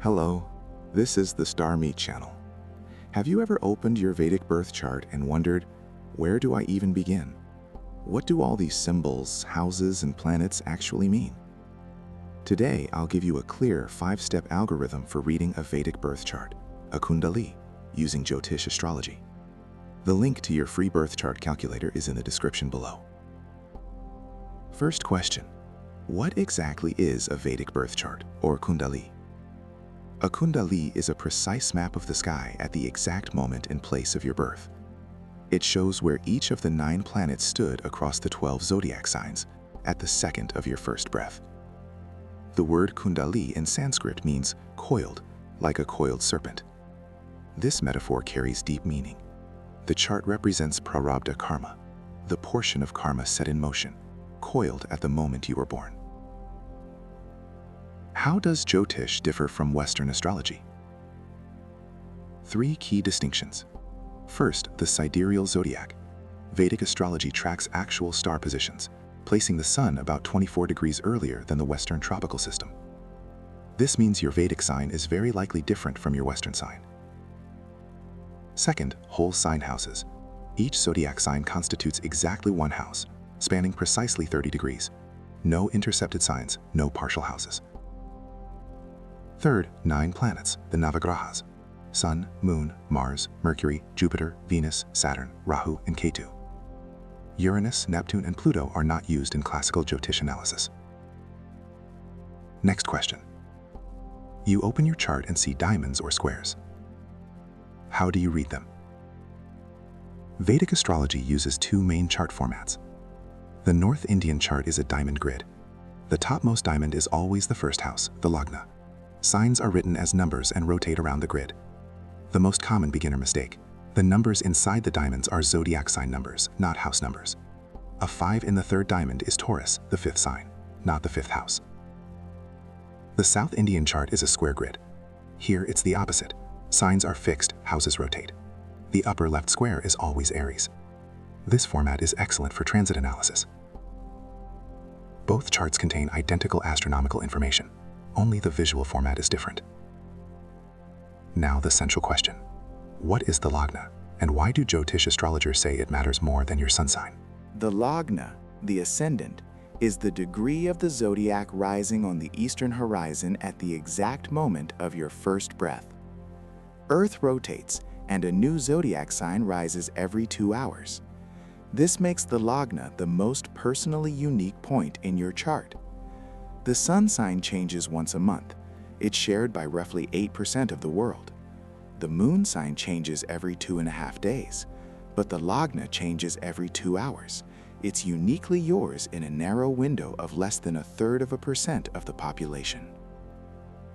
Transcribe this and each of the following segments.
Hello, this is the StarMeet channel. Have you ever opened your Vedic birth chart and wondered, where do I even begin? What do all these symbols, houses, and planets actually mean? Today, I'll give you a clear 5-step algorithm for reading a Vedic birth chart, a Kundali, using Jyotish astrology. The link to your free birth chart calculator is in the description below. First question, what exactly is a Vedic birth chart, or Kundali? A Kundali is a precise map of the sky at the exact moment and place of your birth. It shows where each of the 9 planets stood across the 12 zodiac signs at the second of your first breath. The word Kundali in Sanskrit means coiled, like a coiled serpent. This metaphor carries deep meaning. The chart represents prarabdha karma, the portion of karma set in motion, coiled at the moment you were born. How does Jyotish differ from Western astrology? 3 key distinctions. First, the sidereal zodiac. Vedic astrology tracks actual star positions, placing the sun about 24 degrees earlier than the Western tropical system. This means your Vedic sign is very likely different from your Western sign. Second, whole sign houses. Each zodiac sign constitutes exactly one house, spanning precisely 30 degrees. No intercepted signs, no partial houses. Third, 9 planets, the Navagrahas: Sun, Moon, Mars, Mercury, Jupiter, Venus, Saturn, Rahu, and Ketu. Uranus, Neptune, and Pluto are not used in classical Jyotish analysis. Next question. You open your chart and see diamonds or squares. How do you read them? Vedic astrology uses 2 main chart formats. The North Indian chart is a diamond grid. The topmost diamond is always the first house, the Lagna. Signs are written as numbers and rotate around the grid. The most common beginner mistake: the numbers inside the diamonds are zodiac sign numbers, not house numbers. A 5 in the 3rd diamond is Taurus, the 5th sign, not the 5th house. The South Indian chart is a square grid. Here it's the opposite. Signs are fixed, houses rotate. The upper left square is always Aries. This format is excellent for transit analysis. Both charts contain identical astronomical information. Only the visual format is different. Now the central question. What is the Lagna, and why do Jyotish astrologers say it matters more than your sun sign? The Lagna, the Ascendant, is the degree of the zodiac rising on the eastern horizon at the exact moment of your first breath. Earth rotates, and a new zodiac sign rises every 2 hours. This makes the Lagna the most personally unique point in your chart. The sun sign changes once a month. It's shared by roughly 8% of the world. The moon sign changes every 2.5 days, but the Lagna changes every 2 hours. It's uniquely yours in a narrow window of less than 1/3% of the population.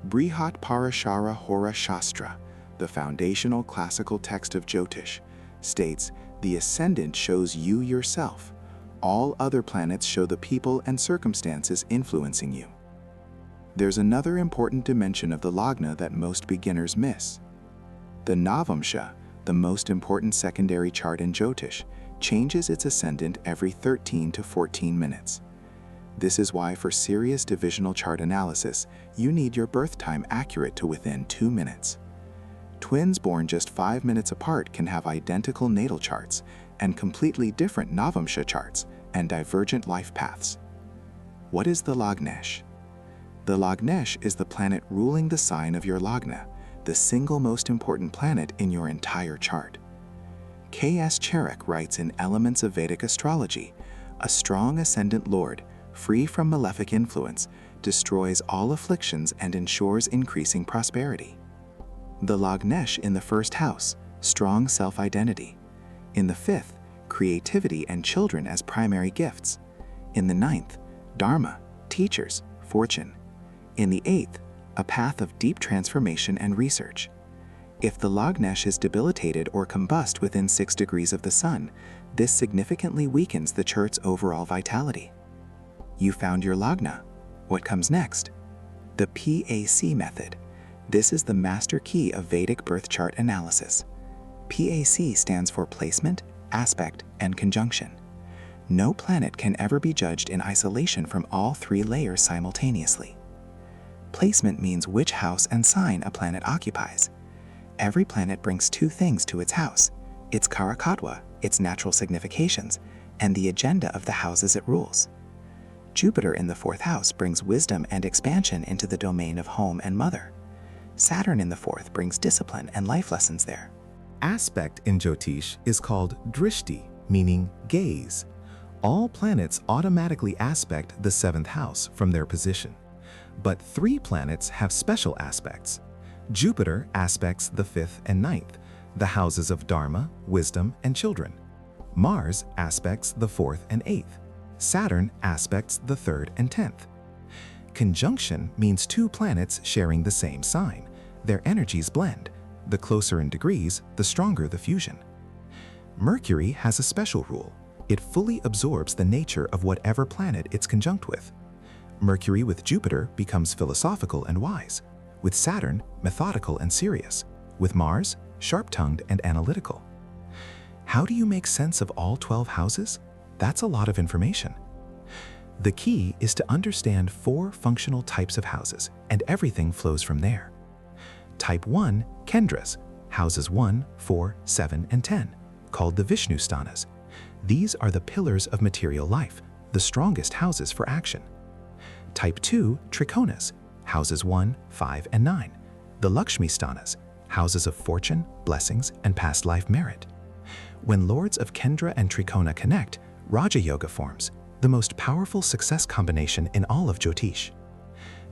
Brihat Parashara Hora Shastra, the foundational classical text of Jyotish, states the Ascendant shows you yourself. All other planets show the people and circumstances influencing you. There's another important dimension of the Lagna that most beginners miss. The Navamsha, the most important secondary chart in Jyotish, changes its ascendant every 13 to 14 minutes. This is why for serious divisional chart analysis, you need your birth time accurate to within 2 minutes. Twins born just 5 minutes apart can have identical natal charts and completely different Navamsha charts and divergent life paths. What is the Lagnesh? The Lagnesh is the planet ruling the sign of your Lagna, the single most important planet in your entire chart. K.S. Charak writes in Elements of Vedic Astrology, a strong ascendant lord, free from malefic influence, destroys all afflictions and ensures increasing prosperity. The Lagnesh in the 1st house, strong self-identity. In the 5th, creativity and children as primary gifts. In the 9th, dharma, teachers, fortune. In the 8th, a path of deep transformation and research. If the Lagnesh is debilitated or combust within 6 degrees of the sun, this significantly weakens the chart's overall vitality. You found your Lagna. What comes next? The PAC method. This is the master key of Vedic birth chart analysis. PAC stands for placement, aspect, and conjunction. No planet can ever be judged in isolation from all 3 layers simultaneously. Placement means which house and sign a planet occupies. Every planet brings two things to its house: its karakatwa, its natural significations, and the agenda of the houses it rules. Jupiter in the 4th house brings wisdom and expansion into the domain of home and mother. Saturn in the 4th brings discipline and life lessons there. Aspect in Jyotish is called drishti, meaning gaze. All planets automatically aspect the 7th house from their position. But 3 planets have special aspects. Jupiter aspects the 5th and 9th, the houses of Dharma, wisdom, and children. Mars aspects the 4th and 8th. Saturn aspects the 3rd and 10th. Conjunction means 2 planets sharing the same sign. Their energies blend. The closer in degrees, the stronger the fusion. Mercury has a special rule. It fully absorbs the nature of whatever planet it's conjunct with. Mercury with Jupiter becomes philosophical and wise. With Saturn, methodical and serious. With Mars, sharp-tongued and analytical. How do you make sense of all 12 houses? That's a lot of information. The key is to understand 4 functional types of houses, and everything flows from there. Type 1, Kendras, houses 1, 4, 7, and 10, called the Vishnu sthanas. These are the pillars of material life, the strongest houses for action. Type 2, Trikonas, houses 1, 5, and 9, the Lakshmi sthanas, houses of fortune, blessings, and past life merit. When lords of Kendra and Trikona connect, Raja Yoga forms, the most powerful success combination in all of Jyotish.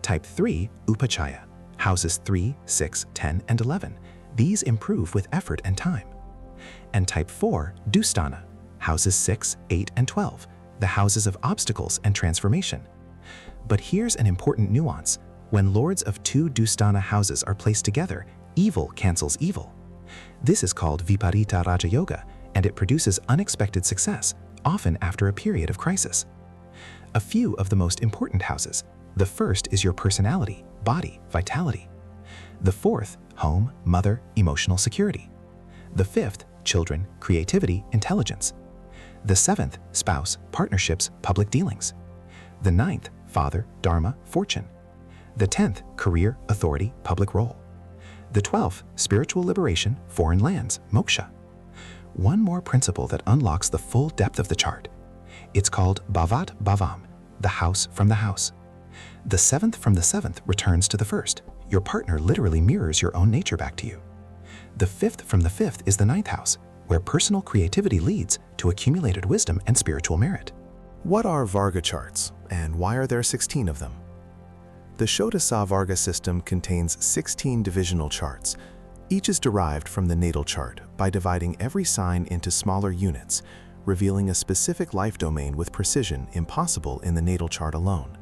Type 3, Upachaya, houses 3, 6, 10, and 11. These improve with effort and time. And Type 4, Dusthana, houses 6, 8, and 12, the houses of obstacles and transformation. But here's an important nuance. When lords of 2 Dusthana houses are placed together, evil cancels evil. This is called Viparita Raja Yoga, and it produces unexpected success, often after a period of crisis. A few of the most important houses. The first is your personality, body, vitality. The 4th, home, mother, emotional security. The 5th, children, creativity, intelligence. The 7th, spouse, partnerships, public dealings. The 9th, father, dharma, fortune. The 10th, career, authority, public role. The 12th, spiritual liberation, foreign lands, moksha. One more principle that unlocks the full depth of the chart. It's called Bhavat Bhavam, the house from the house. The 7th from the 7th returns to the 1st. Your partner literally mirrors your own nature back to you. The 5th from the 5th is the 9th house, where personal creativity leads to accumulated wisdom and spiritual merit. What are Varga charts, and why are there 16 of them? The Jyotisha Varga system contains 16 divisional charts. Each is derived from the natal chart by dividing every sign into smaller units, revealing a specific life domain with precision impossible in the natal chart alone.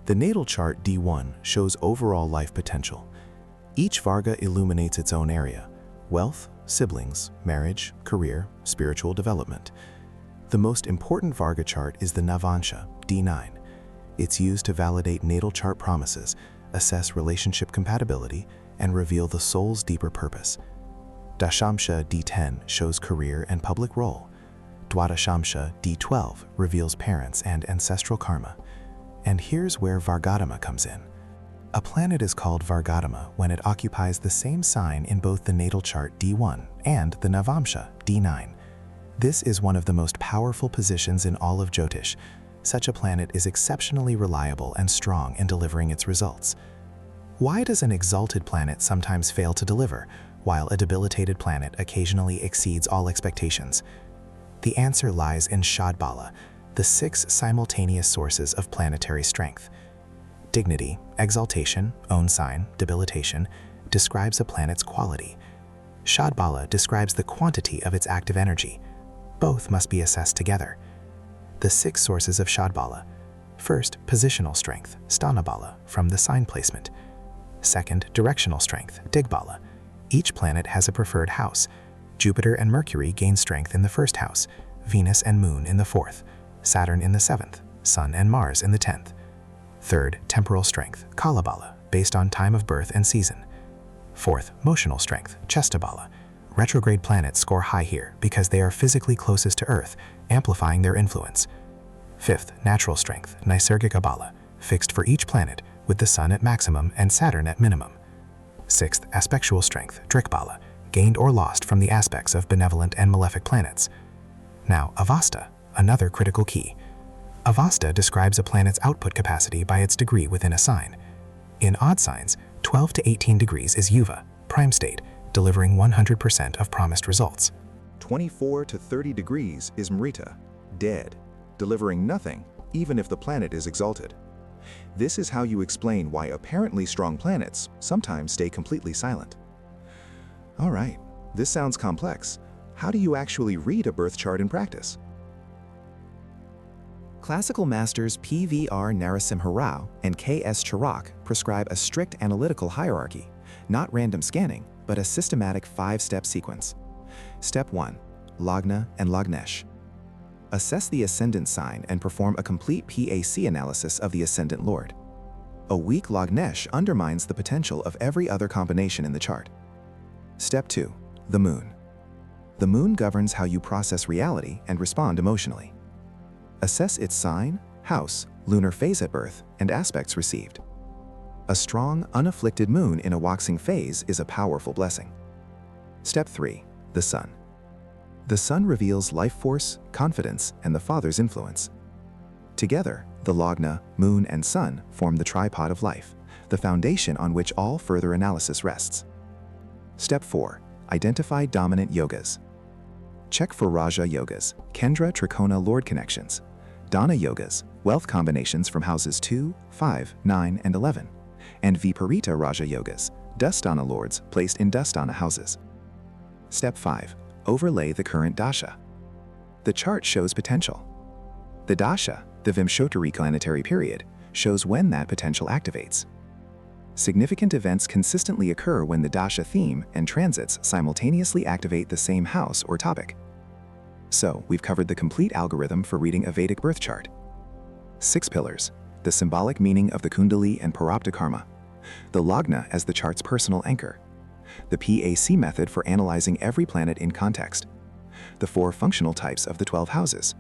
The natal chart D1 shows overall life potential. Each Varga illuminates its own area: wealth, siblings, marriage, career, spiritual development. The most important Varga chart is the Navansha, D9. It's used to validate natal chart promises, assess relationship compatibility, and reveal the soul's deeper purpose. Dashamsha D10 shows career and public role. Dwadashamsha D12 reveals parents and ancestral karma. And here's where Vargottama comes in. A planet is called Vargottama when it occupies the same sign in both the natal chart D1 and the Navamsha D9. This is one of the most powerful positions in all of Jyotish. Such a planet is exceptionally reliable and strong in delivering its results. Why does an exalted planet sometimes fail to deliver, while a debilitated planet occasionally exceeds all expectations? The answer lies in Shadbala, the 6 simultaneous sources of planetary strength. Dignity, exaltation, own sign, debilitation, describes a planet's quality. Shadbala describes the quantity of its active energy. Both must be assessed together. The 6 sources of Shadbala. First, positional strength, Sthanabala, from the sign placement. Second, directional strength, Digbala. Each planet has a preferred house. Jupiter and Mercury gain strength in the 1st house, Venus and Moon in the 4th, Saturn in the 7th, Sun and Mars in the 10th. Third, temporal strength, Kalabala, based on time of birth and season. Fourth, motional strength, Chestabala. Retrograde planets score high here because they are physically closest to Earth, amplifying their influence. Fifth, natural strength, Nisargika Bala, fixed for each planet, with the Sun at maximum and Saturn at minimum. 6th, aspectual strength, Drikbala, gained or lost from the aspects of benevolent and malefic planets. Now, Avasta, another critical key. Avasta describes a planet's output capacity by its degree within a sign. In odd signs, 12 to 18 degrees is Yuva, prime state, delivering 100% of promised results. 24 to 30 degrees is Mrita, dead, delivering nothing, even if the planet is exalted. This is how you explain why apparently strong planets sometimes stay completely silent. All right, this sounds complex. How do you actually read a birth chart in practice? Classical masters P.V.R. Narasimha Rao and K.S. Charak prescribe a strict analytical hierarchy, not random scanning, but a systematic 5-step sequence. Step 1. Lagna and Lagnesh. Assess the ascendant sign and perform a complete PAC analysis of the ascendant lord. A weak Lagnesh undermines the potential of every other combination in the chart. Step 2. The moon. The moon governs how you process reality and respond emotionally. Assess its sign, house, lunar phase at birth, and aspects received. A strong, unafflicted moon in a waxing phase is a powerful blessing. Step 3. The sun. The sun reveals life force, confidence, and the father's influence. Together, the Lagna, moon, and sun form the tripod of life, the foundation on which all further analysis rests. Step 4. Identify dominant yogas. Check for Raja yogas, Kendra Trikona Lord connections, Dana yogas, wealth combinations from houses 2, 5, 9, and 11, and Viparita Raja yogas, Dustana lords placed in Dustana houses. Step 5. Overlay the current dasha. The chart shows potential. The dasha, the Vimshottari planetary period, shows when that potential activates. Significant events consistently occur when the dasha theme and transits simultaneously activate the same house or topic. So, we've covered the complete algorithm for reading a Vedic birth chart. 6 pillars, the symbolic meaning of the Kundali and Parapta karma, the Lagna as the chart's personal anchor, the PAC method for analyzing every planet in context, the 4 functional types of the 12 houses,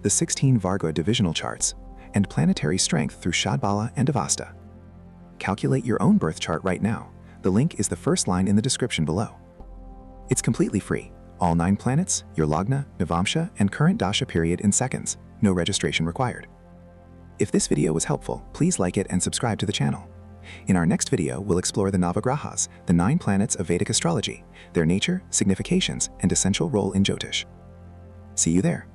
the 16 Varga divisional charts, and planetary strength through Shadbala and Avasta. Calculate your own birth chart right now. The link is the first line in the description below. It's completely free. All 9 planets, your Lagna, Navamsha, and current dasha period in seconds. No registration required. If this video was helpful, please like it and subscribe to the channel. In our next video, we'll explore the Navagrahas, the 9 planets of Vedic astrology, their nature, significations, and essential role in Jyotish. See you there.